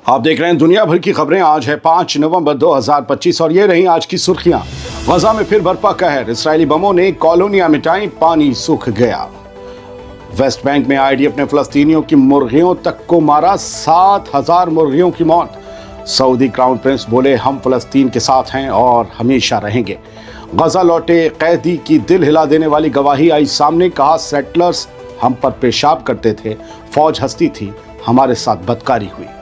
आप देख रहे हैं दुनिया भर की खबरें। आज है 5 नवंबर 2025 और ये रही आज की सुर्खियां। गजा में फिर बरपा कहर, इसराइली बमों ने कॉलोनियां मिटाई, पानी सूख गया। वेस्ट बैंक में आईडीएफ ने फलस्तीनियों की मुर्गियों तक को मारा, 7,000 मुर्गियों की मौत। सऊदी क्राउन प्रिंस बोले, हम फलस्तीन के साथ हैं और हमेशा रहेंगे। गजा लौटे कैदी की दिल हिला देने वाली गवाही आई सामने, कहा सेटलर्स हम पर पेशाब करते थे, फौज हंसती थी, हमारे साथ बदकारी हुई।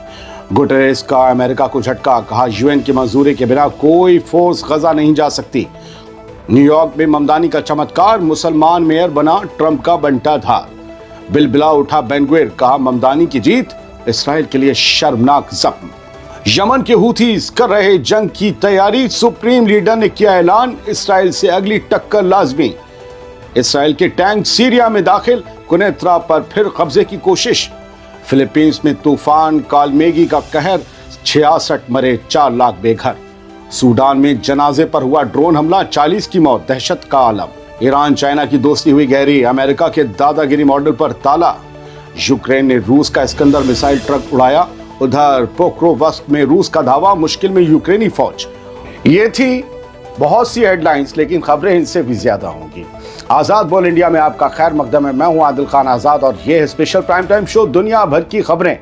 गुटेरेस का अमेरिका को झटका, कहा यूएन की मंजूरी के बिना कोई फोर्स गजा नहीं जा सकती। न्यूयॉर्क में ममदानी का चमत्कार, मुसलमान मेयर बना, ट्रंप का बंटाधार। बिलबिला उठा बेनग्विर, कहा ममदानी की जीत इसराइल के लिए शर्मनाक जख्म। यमन के हूथीज कर रहे जंग की तैयारी, सुप्रीम लीडर ने किया ऐलान, इसराइल से अगली टक्कर लाजमी। इसराइल के टैंक सीरिया में दाखिल, कुनैत्रा पर फिर कब्जे की कोशिश। फिलीपींस में तूफान कालमेगी का कहर, 66 मरे, 4 लाख बेघर। सूडान में जनाजे पर हुआ ड्रोन हमला, 40 की मौत, दहशत का आलम। ईरान चाइना की दोस्ती हुई गहरी, अमेरिका के दादागिरी मॉडल पर ताला। यूक्रेन ने रूस का इस्कंदर मिसाइल ट्रक उड़ाया, उधर पोक्रोवस्क में रूस का धावा, मुश्किल में यूक्रेनी फौज। ये थी बहुत सी हेडलाइंस, लेकिन खबरें इनसे भी ज्यादा होंगी। आजाद बोल इंडिया में आपका खैर मकदम है। मैं हूं आदिल खान आजाद और ये है स्पेशल प्राइम टाइम शो दुनिया भर की खबरें।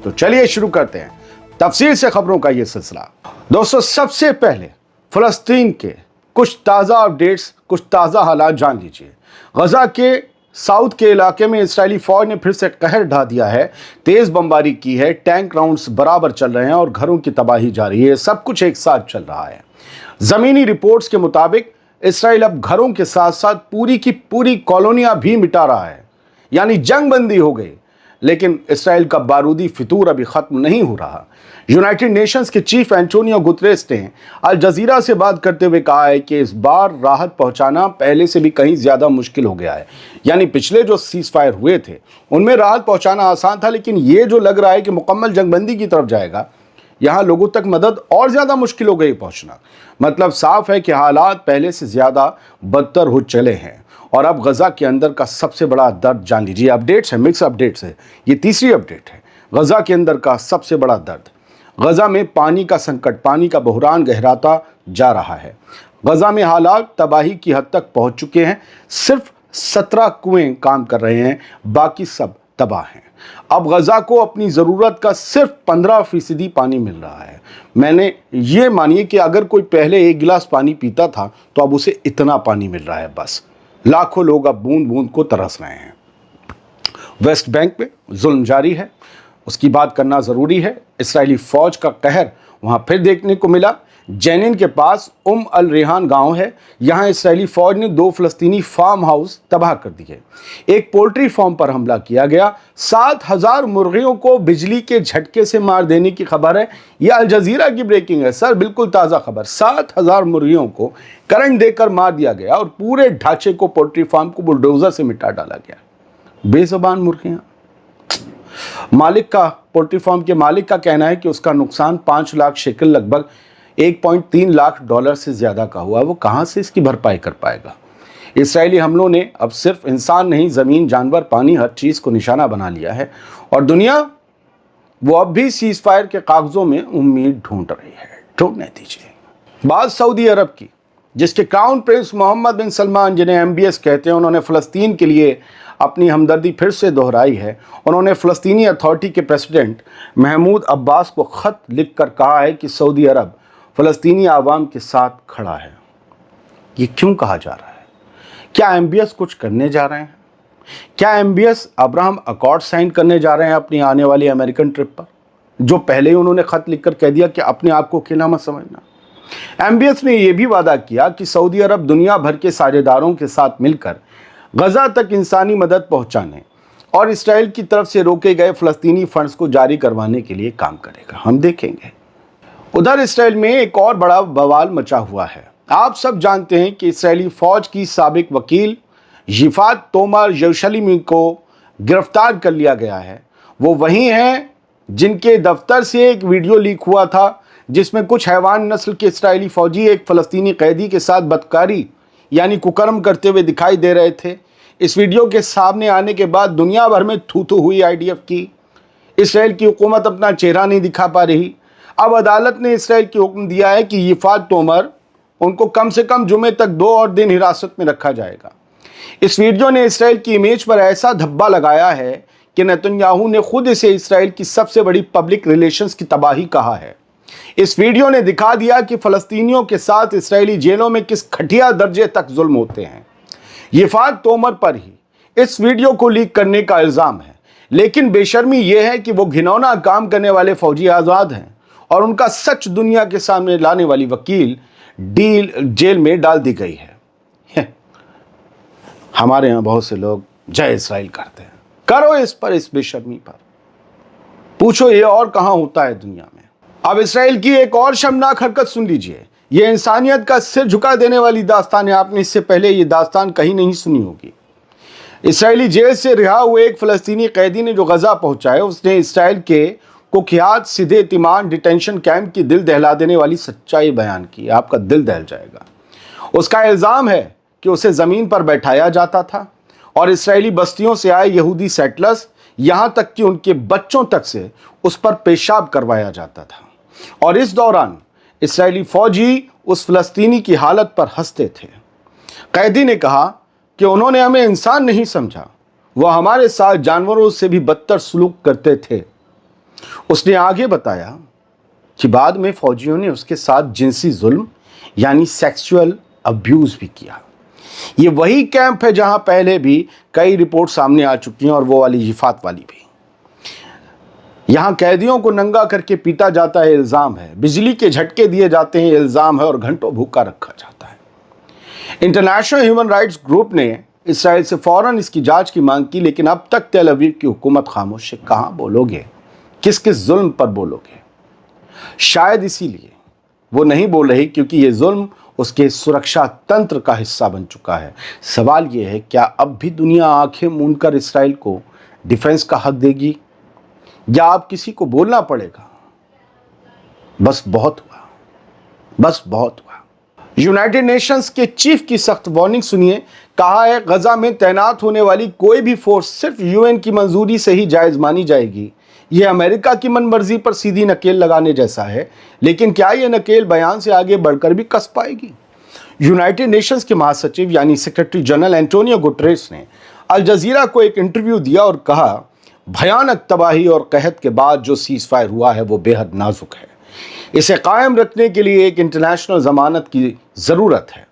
तो चलिए शुरू करते हैं तफसील से खबरों का ये सिलसिला। दोस्तों, सबसे पहले फलस्तीन के कुछ ताज़ा अपडेट्स, कुछ ताज़ा हालात जान लीजिए। गजा के साउथ के इलाके में इसराइली फौज ने फिर से कहर ढा दिया है, तेज बमबारी की है, टैंक राउंड्स बराबर चल रहे हैं और घरों की तबाही जारी है। सब कुछ एक साथ चल रहा है। जमीनी रिपोर्ट्स के मुताबिक इसराइल अब घरों के साथ साथ पूरी की पूरी कॉलोनियां भी मिटा रहा है, यानी जंग बंदी हो गई। लेकिन इसराइल का बारूदी फितूर अभी खत्म नहीं हो रहा। यूनाइटेड नेशंस के चीफ एंटोनियो गुतरेस ने अल जजीरा से बात करते हुए कहा है कि इस बार राहत पहुंचाना पहले से भी कहीं ज्यादा मुश्किल हो गया है। यानी पिछले जो सीज फायर हुए थे उनमें राहत पहुंचाना आसान था, लेकिन ये जो लग रहा है कि मुकम्मल जंगबंदी की तरफ जाएगा, यहाँ लोगों तक मदद और ज्यादा मुश्किल हो गई पहुंचना। मतलब साफ है कि हालात पहले से ज्यादा बदतर हो चले हैं। और अब गजा के अंदर का सबसे बड़ा दर्द जान लीजिए। अपडेट्स है, मिक्स अपडेट्स है, ये तीसरी अपडेट है। गजा के अंदर का सबसे बड़ा दर्द, गजा में पानी का संकट, पानी का बहरान गहराता जा रहा है। गजा में हालात तबाही की हद तक पहुंच चुके हैं। सिर्फ 17 कुएं काम कर रहे हैं, बाकी सब तबाह हैं। अब गजा को अपनी ज़रूरत का सिर्फ 15% पानी मिल रहा है। मैंने ये मानिए कि अगर कोई पहले 1 गिलास पानी पीता था तो अब उसे इतना पानी मिल रहा है बस। लाखों लोग अब बूंद बूंद को तरस रहे हैं। वेस्ट बैंक में जुल्म जारी है, उसकी बात करना ज़रूरी है। इसराइली फ़ौज का कहर वहाँ फिर देखने को मिला। जेनिन के पास अल रेहान गांव है, यहाँ इसराइली फौज ने 2 फलस्तीनी फार्म हाउस तबाह कर दिए। एक पोल्ट्री फार्म पर हमला किया गया, 7,000 मुर्गियों को बिजली के झटके से मार देने की खबर है। यह अल जजीरा की ब्रेकिंग है सर, बिल्कुल ताज़ा खबर। 7,000 मुर्गियों को करंट देकर मार दिया गया और पूरे ढांचे को, पोल्ट्री फार्म को बुलडोजर से मिटा डाला गया। बेज़बान मुर्गियाँ। मालिक का, पोल्ट्री फार्म के मालिक का कहना है कि उसका नुकसान 5 लाख शेकल, लगभग 1.3 लाख डॉलर से ज्यादा का हुआ। वो कहां से इसकी भरपाई कर पाएगा। इसराइली हमलों ने अब सिर्फ इंसान नहीं, जमीन, जानवर, पानी, हर चीज को निशाना बना लिया है और दुनिया वो अब भी सीज फायर के कागजों में उम्मीद ढूंढ रही है। ढूंढने दीजिए। बात सऊदी अरब की, जिसके क्राउन प्रिंस मोहम्मद बिन सलमान, जिन्हें MBS कहते हैं, उन्होंने फ़लस्तीन के लिए अपनी हमदर्दी फिर से दोहराई है। उन्होंने फ़लस्तीनी अथॉरिटी के प्रेसिडेंट महमूद अब्बास को ख़त लिखकर कहा है कि सऊदी अरब फ़लस्तीनी आवाम के साथ खड़ा है। ये क्यों कहा जा रहा है? क्या MBS कुछ करने जा रहे हैं? क्या MBS अब्राहम अकॉर्ड साइन करने जा रहे हैं अपनी आने वाली अमेरिकन ट्रिप पर, जो पहले ही उन्होंने ख़त लिखकर कह दिया कि अपने आप को अकेला मत समझना। MBS ने यह भी वादा किया कि सऊदी अरब दुनिया भर के साझेदारों के साथ मिलकर गजा तक इंसानी मदद पहुंचाने और इसराइल की तरफ से रोके गए फ़लस्तीनी फंड्स को जारी करवाने के लिए काम करेगा। हम देखेंगे। उधर इसराइल में एक और बड़ा बवाल मचा हुआ है। आप सब जानते हैं कि इसराइली फौज की साबिक वकील यिफात तोमर यरूशलेमी को गिरफ्तार कर लिया गया है। वो वही हैं जिनके दफ्तर से एक वीडियो लीक हुआ था जिसमें कुछ हैवान नस्ल के इसराइली फौजी एक फ़लस्तीनी कैदी के साथ बदकारी यानी कुकर्म करते हुए दिखाई दे रहे थे। इस वीडियो के सामने आने के बाद दुनिया भर में थू थू हुई IDF की। इसराइल की हुकूमत अपना चेहरा नहीं दिखा पा रही। अब अदालत ने इसराइल को हुक्म दिया है कि यिफात तोमर उनको कम से कम जुमे तक 2 और दिन हिरासत में रखा जाएगा। इस वीडियो ने इसराइल की इमेज पर ऐसा धब्बा लगाया है कि नेतन्याहू ने खुद इसे इसराइल की सबसे बड़ी पब्लिक रिलेशंस की तबाही कहा है। इस वीडियो ने दिखा दिया कि फ़लस्तीनियों के साथ इसराइली जेलों में किस घटिया दर्जे तक जुल्म होते हैं। यिफात तोमर पर ही इस वीडियो को लीक करने का इल्ज़ाम है, लेकिन बेशर्मी यह है कि वो घिनौना काम करने वाले फौजी आज़ाद हैं और उनका सच दुनिया के सामने लाने वाली वकील जेल में डाल दी गई है। हमारे यहाँ बहुत से लोग जय इसराइल करते हैं। करो इस पर, इस बेशर्मी पर पूछो ये और कहाँ होता है दुनिया में। अब इसराइल की एक और शर्मनाक हरकत सुन लीजिए। ये इंसानियत का सिर झुका देने वाली दास्तान है। आपने इससे पहले ये दास्तान कहीं नहीं सुनी होगी। इसराइली जेल से रिहा हुए एक फ़लस्तीनी कैदी ने जो गजा पहुंचा है, उसने इसराइल के कुख्यात सिदे तिमान डिटेंशन कैंप की दिल दहला देने वाली सच्चाई बयान की। आपका दिल दहल जाएगा। उसका इल्ज़ाम है कि उसे ज़मीन पर बैठाया जाता था और इसराइली बस्तियों से आए यहूदी सेटलर्स, यहाँ तक कि उनके बच्चों तक से उस पर पेशाब करवाया जाता था। और इस दौरान इसराइली फ़ौजी उस फ़लस्तीनी की हालत पर हंसते थे। कैदी ने कहा कि उन्होंने हमें इंसान नहीं समझा, वह हमारे साथ जानवरों से भी बदतर सलूक करते थे। उसने आगे बताया कि बाद में फौजियों ने उसके साथ जिनसी जुल्म यानी सेक्सुअल अब्यूज़ भी किया। ये वही कैंप है जहां पहले भी कई रिपोर्ट सामने आ चुकी हैं और वो वाली यिफात वाली भी। यहां कैदियों को नंगा करके पीटा जाता है, इल्ज़ाम है। बिजली के झटके दिए जाते हैं, इल्ज़ाम है। और घंटों भूखा रखा जाता है। इंटरनेशनल ह्यूमन राइट्स ग्रुप ने इसराइल से फौरन इसकी जांच की मांग की, लेकिन अब तक तेल अवीव की हुकूमत खामोश है। कहाँ बोलोगे, किस किस जुल्म पर बोलोगे? शायद इसीलिए वो नहीं बोल रही क्योंकि ये जुल्म उसके सुरक्षा तंत्र का हिस्सा बन चुका है। सवाल ये है, क्या अब भी दुनिया आंखें मूंद कर इसराइल को डिफेंस का हक देगी, या अब किसी को बोलना पड़ेगा बस बहुत हुआ, बस बहुत हुआ। यूनाइटेड नेशंस के चीफ की सख्त वार्निंग सुनिए। कहा है, गजा में तैनात होने वाली कोई भी फोर्स सिर्फ यूएन की मंजूरी से ही जायज़ मानी जाएगी। यह अमेरिका की मनमर्जी पर सीधी नकेल लगाने जैसा है, लेकिन क्या यह नकेल बयान से आगे बढ़कर भी कस पाएगी? यूनाइटेड नेशंस के महासचिव यानी सेक्रेटरी जनरल एंटोनियो गुटेरेस ने अल जजीरा को एक इंटरव्यू दिया और कहा, भयानक तबाही और कहत के बाद जो सीज़ फायर हुआ है वो बेहद नाजुक है। इसे कायम रखने के लिए एक इंटरनेशनल ज़मानत की ज़रूरत है।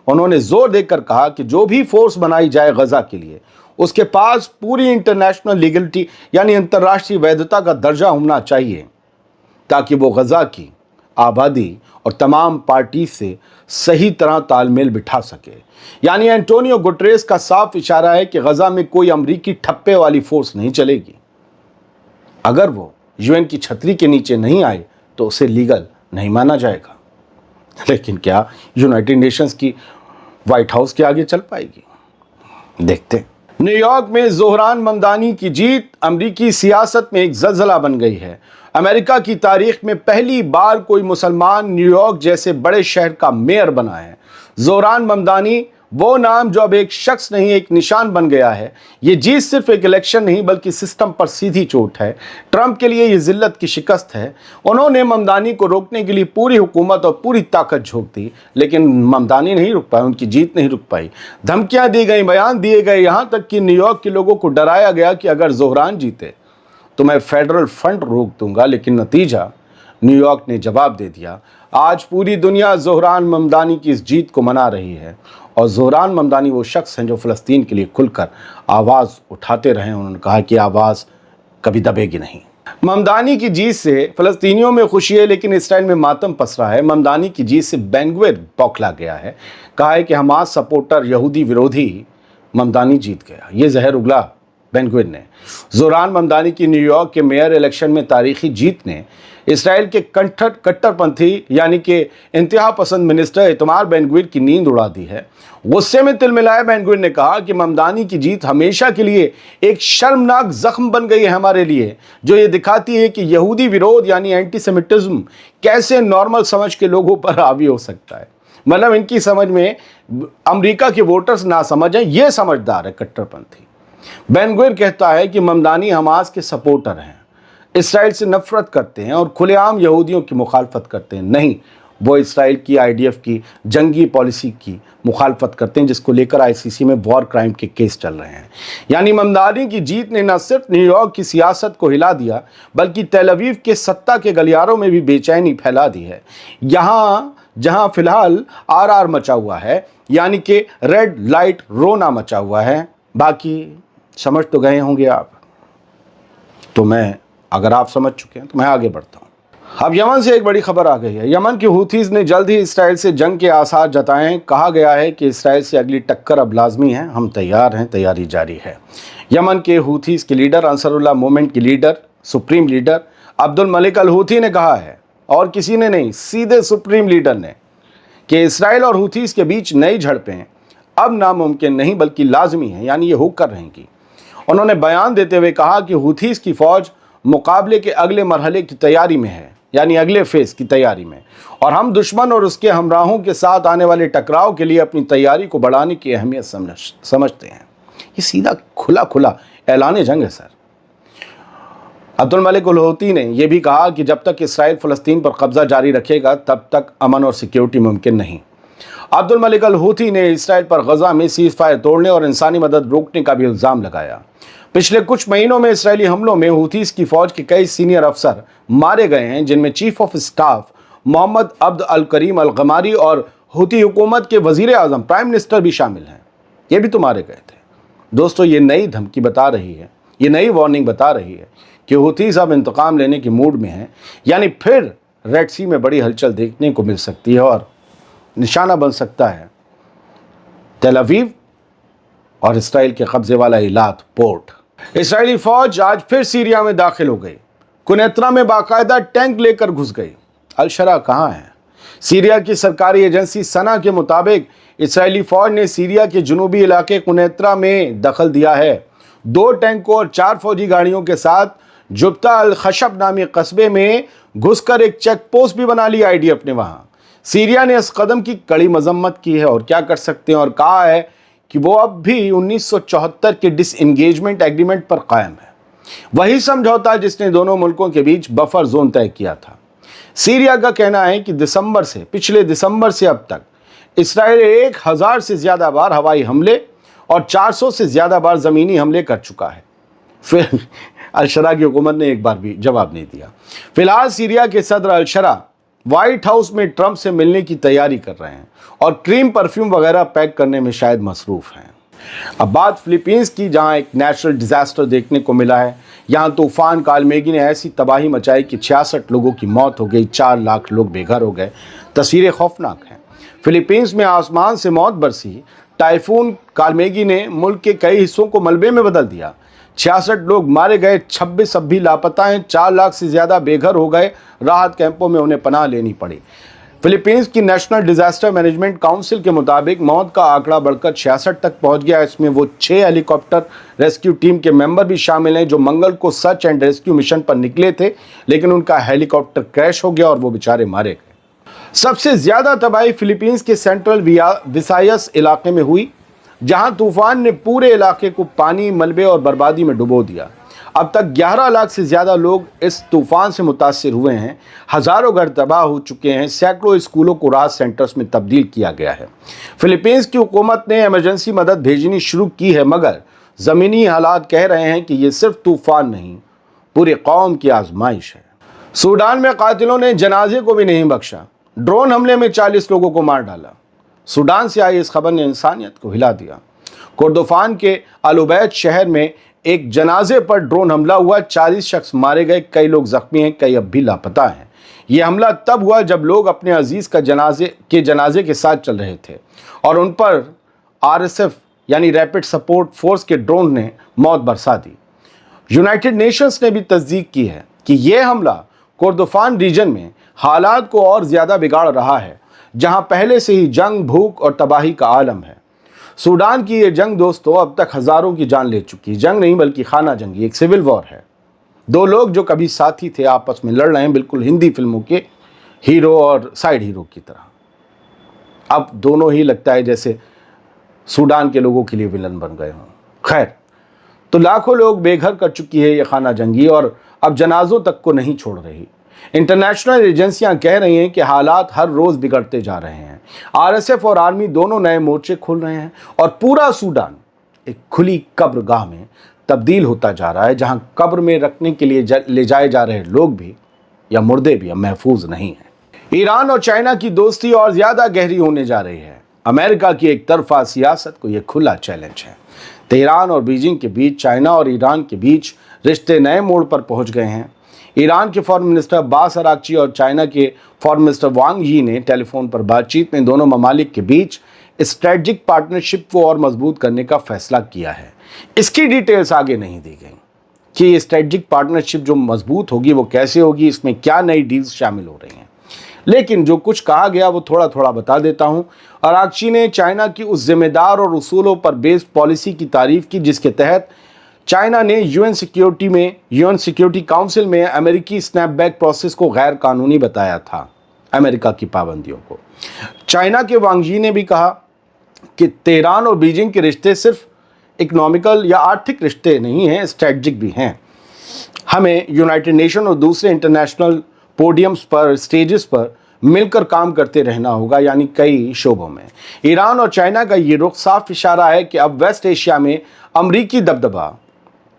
उन्होंने जोर देकर कहा कि जो भी फोर्स बनाई जाए गजा के लिए, उसके पास पूरी इंटरनेशनल लीगलिटी यानी अंतर्राष्ट्रीय वैधता का दर्जा होना चाहिए, ताकि वो गजा की आबादी और तमाम पार्टी से सही तरह तालमेल बिठा सके। यानी एंटोनियो गुटेरेस का साफ इशारा है कि गजा में कोई अमरीकी ठप्पे वाली फोर्स नहीं चलेगी। अगर वो यूएन की छतरी के नीचे नहीं आए तो उसे लीगल नहीं माना जाएगा। लेकिन क्या यूनाइटेड नेशंस की व्हाइट हाउस के आगे चल पाएगी? देखते हैं। न्यूयॉर्क में ज़ोहरान ममदानी की जीत अमरीकी सियासत में एक ज़लज़ला बन गई है। अमेरिका की तारीख में पहली बार कोई मुसलमान न्यूयॉर्क जैसे बड़े शहर का मेयर बना है। ज़ोहरान ममदानी वो नाम जो अब एक शख्स नहीं, एक निशान बन गया है। ये जीत सिर्फ एक इलेक्शन नहीं बल्कि सिस्टम पर सीधी चोट है। ट्रंप के लिए ये जिल्लत की शिकस्त है। उन्होंने ममदानी को रोकने के लिए पूरी हुकूमत और पूरी ताकत झोंक दी, लेकिन ममदानी नहीं रुक पाए, उनकी जीत नहीं रुक पाई। धमकियां दी गई, बयान दिए गए, यहाँ तक कि न्यूयॉर्क के लोगों को डराया गया कि अगर ज़ोहरान जीते तो मैं फेडरल फंड रोक दूंगा। लेकिन नतीजा, न्यूयॉर्क ने जवाब दे दिया। आज पूरी दुनिया ज़ोहरान ममदानी की इस जीत को मना रही है। और ज़ोहरान ममदानी वो शख्स हैं जो फ़लस्तीन के लिए खुलकर आवाज़ उठाते रहे। उन्होंने कहा कि आवाज़ कभी दबेगी नहीं। ममदानी की जीत से फ़लस्तीनियों में खुशी है, लेकिन इसराइल में मातम पसरा है। ममदानी की जीत से बेन गुविर बौखला गया है। कहा है कि हमास सपोर्टर, यहूदी विरोधी, ममदानी जीत गया। ये जहर उगला बेन गुविर ने। ज़ोहरान ममदानी की न्यूयॉर्क के मेयर इलेक्शन में तारीखी जीत ने इसराइल के कट्टरपंथी यानी कि इंतहा पसंद मिनिस्टर इतमार बेन गुविर की नींद उड़ा दी है। गुस्से में तिलमिलाए बेन गुविर ने कहा कि ममदानी की जीत हमेशा के लिए एक शर्मनाक जख्म बन गई है हमारे लिए, जो ये दिखाती है कि यहूदी विरोध यानी एंटीसेमिटिज्म कैसे नॉर्मल समझ के लोगों पर हावी हो सकता है। मतलब इनकी समझ में अमेरिका के वोटर्स ना समझ हैं, ये समझदार है कट्टरपंथी। बेन गुविर कहता है कि ममदानी हमास के सपोर्टर हैं। इसराइल से नफरत करते हैं और खुलेआम यहूदियों की मुखालफत करते हैं। नहीं, वो इसराइल की IDF की जंगी पॉलिसी की मुखालफत करते हैं, जिसको लेकर ICC में वॉर क्राइम के केस चल रहे हैं। यानी ममदानी की जीत ने न सिर्फ न्यूयॉर्क की सियासत को हिला दिया, बल्कि तेल अवीव के सत्ता के गलियारों में भी बेचैनी फैला दी है। यहाँ जहाँ फिलहाल RR मचा हुआ है, यानी कि रेड लाइट रोना मचा हुआ है। बाकी समझ तो गए होंगे आप, तो अगर आप समझ चुके हैं तो मैं आगे बढ़ता हूँ। अब यमन से एक बड़ी खबर आ गई है। यमन के हूथीज ने जल्द ही इसराइल से जंग के आसार जताए। कहा गया है कि इसराइल से अगली टक्कर अब लाजमी है, हम तैयार हैं, तैयारी जारी है। यमन के हूथीज के लीडर, अंसरुल्लाह मूवमेंट के leader, supreme leader Abdul Malik al Houthi ने कहा है, और किसी ने नहीं, सीधे सुप्रीम लीडर ने, कि इसराइल और हूथीज के बीच नई झड़पें अब नामुमकिन नहीं बल्कि लाजमी है, यानी ये होकर रहेंगी। उन्होंने बयान देते हुए कहा कि हूथीज की फौज मुकाबले के अगले मरहले की तैयारी में है, यानी अगले फेज की तैयारी में, और हम दुश्मन और उसके हमराहों के साथ आने वाले टकराव के लिए अपनी तैयारी को बढ़ाने की अहमियत समझते हैं। ये सीधा खुला ऐलान जंग है sir. Abdul Malik al Houthi ने यह भी कहा कि जब तक इसराइल फ़लस्तीन पर कब्जा जारी रखेगा तब तक अमन और सिक्योरिटी मुमकिन नहीं। अब्दुल मलिक अल हूथी ने इसराइल पर गजा में सीज़ फायर तोड़ने और इंसानी मदद रोकने का भी इल्ज़ाम लगाया। पिछले कुछ महीनों में इसराइली हमलों में हूथीज की फौज के कई सीनियर अफसर मारे गए हैं, जिनमें चीफ ऑफ स्टाफ मोहम्मद अब्द अल करीम अल गमारी और हूथी हुकूमत के वजीर आज़म, प्राइम मिनिस्टर भी शामिल हैं। ये भी तो मारे गए थे। दोस्तों, ये नई धमकी बता रही है, ये नई वार्निंग बता रही है कि हूथीज अब इंतकाम लेने के मूड में हैं, यानी फिर रेड सी में बड़ी हलचल देखने को मिल सकती है और निशाना बन सकता है तेल अवीव और इसराइल के कब्जे वाला इलात पोर्ट। इसराइली फौज आज फिर सीरिया में दाखिल हो गई। कुनैत्रा में बाकायदा टैंक लेकर घुस गई। अल-शरा कहाँ है? सीरिया की सरकारी एजेंसी सना के मुताबिक इसराइली फौज ने सीरिया के जुनूबी इलाके कुनैत्रा में दखल दिया है। 2 टैंकों और 4 फौजी गाड़ियों के साथ जुब्ता अल खशब नामी कस्बे में घुसकर एक चेक पोस्ट भी बना ली IDF ने वहाँ। सीरिया ने इस कदम की कड़ी मजम्मत की है और क्या कर सकते हैं, और कहा है कि वो अब भी 1974 के डिसएंगेजमेंट एग्रीमेंट पर कायम है, वही समझौता जिसने दोनों मुल्कों के बीच बफर जोन तय किया था। सीरिया का कहना है कि पिछले दिसंबर से अब तक इसराइल 1000 से ज़्यादा बार हवाई हमले और 400 से ज़्यादा बार ज़मीनी हमले कर चुका है। फिर अल-शरा की हुकूमत ने एक बार भी जवाब नहीं दिया। फिलहाल सीरिया के सदर अल-शरा व्हाइट हाउस में ट्रंप से मिलने की तैयारी कर रहे हैं और क्रीम परफ्यूम वगैरह पैक करने में शायद मसरूफ़ हैं। अब बात फिलीपींस की, जहां एक नेचुरल डिज़ास्टर देखने को मिला है। यहां तूफ़ान कालमेगी ने ऐसी तबाही मचाई कि 66 लोगों की मौत हो गई, 4 लाख लोग बेघर हो गए। तस्वीरें खौफनाक हैं। फिलीपींस में आसमान से मौत बरसी। टाइफून कालमेगी ने मुल्क के कई हिस्सों को मलबे में बदल दिया। 66 लोग मारे गए, 26 अब भी लापता हैं, 4 लाख से ज़्यादा बेघर हो गए। राहत कैंपों में उन्हें पनाह लेनी पड़ी। फिलीपींस की नेशनल डिजास्टर मैनेजमेंट काउंसिल के मुताबिक मौत का आंकड़ा बढ़कर 66 तक पहुंच गया। इसमें वो 6 हेलीकॉप्टर रेस्क्यू टीम के मेंबर भी शामिल हैं जो मंगल को सर्च एंड रेस्क्यू मिशन पर निकले थे, लेकिन उनका हेलीकॉप्टर क्रैश हो गया और वो बेचारे मारे गए। सबसे ज़्यादा तबाही फिलीपींस के सेंट्रल विसायस इलाके में हुई, जहां तूफान ने पूरे इलाके को पानी, मलबे और बर्बादी में डुबो दिया। अब तक 11 लाख से ज़्यादा लोग इस तूफ़ान से मुतासिर हुए हैं। हज़ारों घर तबाह हो चुके हैं। सैकड़ों स्कूलों को राहत सेंटर्स में तब्दील किया गया है। फिलीपींस की हुकूमत ने इमरजेंसी मदद भेजनी शुरू की है, मगर ज़मीनी हालात कह रहे हैं कि ये सिर्फ तूफ़ान नहीं, पूरी कौम की आजमाइश है। सूडान में कातिलों ने जनाजे को भी नहीं बख्शा। ड्रोन हमले में 40 लोगों को मार डाला। सूडान से आई इस खबर ने इंसानियत को हिला दिया। कोर्दोफान के अल उबैद शहर में एक जनाजे पर ड्रोन हमला हुआ। 40 शख्स मारे गए, कई लोग जख्मी हैं, कई अब भी लापता हैं। यह हमला तब हुआ जब लोग अपने अजीज़ का जनाजे के साथ चल रहे थे और उन पर RSF यानी रैपिड सपोर्ट फोर्स के ड्रोन ने मौत बरसा दी। यूनाइटेड नेशंस ने भी तस्दीक की है कि यह हमला कोर्दोफान रीजन में हालात को और ज़्यादा बिगाड़ रहा है, जहां पहले से ही जंग, भूख और तबाही का आलम है। सूडान की ये जंग दोस्तों अब तक हज़ारों की जान ले चुकी। जंग नहीं बल्कि खाना जंगी, एक सिविल वॉर है। 2 लोग जो कभी साथी थे आपस में लड़ रहे हैं, बिल्कुल हिंदी फिल्मों के हीरो और साइड हीरो की तरह। अब दोनों ही लगता है जैसे सूडान के लोगों के लिए विलन बन गए हों। खैर, तो लाखों लोग बेघर कर चुकी है ये खाना जंगी, और अब जनाजों तक को नहीं छोड़ रही। इंटरनेशनल एजेंसियां कह रही हैं कि हालात हर रोज बिगड़ते जा रहे हैं। आरएसएफ और आर्मी दोनों नए मोर्चे खोल रहे हैं और पूरा सूडान एक खुली कब्रगाह में तब्दील होता जा रहा है, जहां कब्र में रखने के लिए ले जाए जा रहे लोग भी या मुर्दे भी अब महफूज नहीं हैं। ईरान और चाइना की दोस्ती और ज्यादा गहरी होने जा रही है। अमेरिका की एक तरफा सियासत को यह खुला चैलेंज है। तेहरान और बीजिंग के बीच, चाइना और ईरान के बीच रिश्ते नए मोड़ पर पहुंच गए हैं। ईरान के फॉरेन मिनिस्टर अब्बास अरागची और चाइना के फॉरेन मिनिस्टर वांग यी ने टेलीफोन पर बातचीत में दोनों ममालिक के बीच स्ट्रेटेजिक पार्टनरशिप को और मजबूत करने का फैसला किया है। इसकी डिटेल्स आगे नहीं दी गई कि ये स्ट्रेटेजिक पार्टनरशिप जो मजबूत होगी वो कैसे होगी, इसमें क्या नई डील्स शामिल हो रही हैं। लेकिन जो कुछ कहा गया वो थोड़ा थोड़ा बता देता हूं। अरागची ने चाइना की उस जिम्मेदार और उसूलों पर बेस्ड पॉलिसी की तारीफ की जिसके तहत चाइना ने यूएन सिक्योरिटी काउंसिल में अमेरिकी स्नैपबैक प्रोसेस को गैर कानूनी बताया था, अमेरिका की पाबंदियों को। चाइना के वांग यी ने भी कहा कि तेहरान और बीजिंग के रिश्ते सिर्फ इकोनॉमिकल या आर्थिक रिश्ते नहीं हैं, स्ट्रेटजिक भी हैं। हमें यूनाइटेड नेशन और दूसरे इंटरनेशनल पोडियम्स पर, स्टेजेस पर मिलकर काम करते रहना होगा, यानी कई शोबों में। ईरान और चाइना का ये रुख साफ इशारा है कि अब वेस्ट एशिया में अमरीकी दबदबा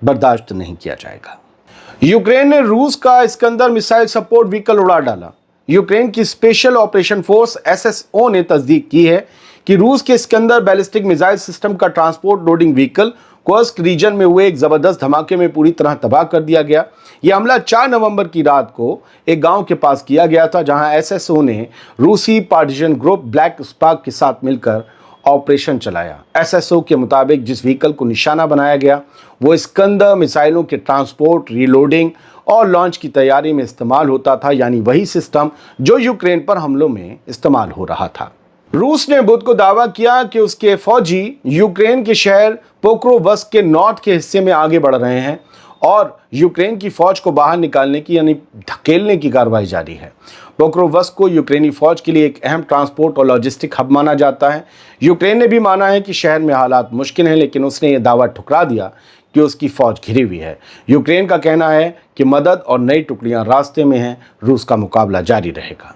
बर्दाश्त नहीं किया जाएगा। यूक्रेन ने रूस का इस्कंदर मिसाइल सपोर्ट व्हीकल उड़ा डाला। यूक्रेन की स्पेशल ऑपरेशन फोर्स एसएसओ ने तस्दीक की है कि रूस के इस्कंदर बैलिस्टिक मिसाइल सिस्टम का transport loading vehicle Kursk region में हुए एक जबरदस्त धमाके में पूरी तरह तबाह कर दिया गया। यह हमला 4 नवंबर की रात को एक गांव के पास किया गया था, जहां एसएसओ ने रूसी पार्टीजन ग्रुप ब्लैक स्पार्क के साथ मिलकर ऑपरेशन चलाया। एसएसओ के मुताबिक जिस व्हीकल को निशाना बनाया गया वो इस्कंदर मिसाइलों के ट्रांसपोर्ट, रीलोडिंग और लॉन्च की तैयारी में इस्तेमाल होता था, यानी वही सिस्टम जो यूक्रेन पर हमलों में इस्तेमाल हो रहा था। रूस ने बुध को दावा किया कि उसके फौजी यूक्रेन के शहर पोक्रोवस्क के नॉर्थ के हिस्से में आगे बढ़ रहे हैं और यूक्रेन की फौज को बाहर निकालने की यानी धकेलने की कार्रवाई जारी है। पोक्रोवस्क को यूक्रेनी फौज के लिए एक अहम ट्रांसपोर्ट और लॉजिस्टिक हब माना जाता है। यूक्रेन ने भी माना है कि शहर में हालात मुश्किल हैं, लेकिन उसने यह दावा ठुकरा दिया कि उसकी फौज घिरी हुई है। यूक्रेन का कहना है कि मदद और नई टुकड़ियां रास्ते में हैं, रूस का मुकाबला जारी रहेगा।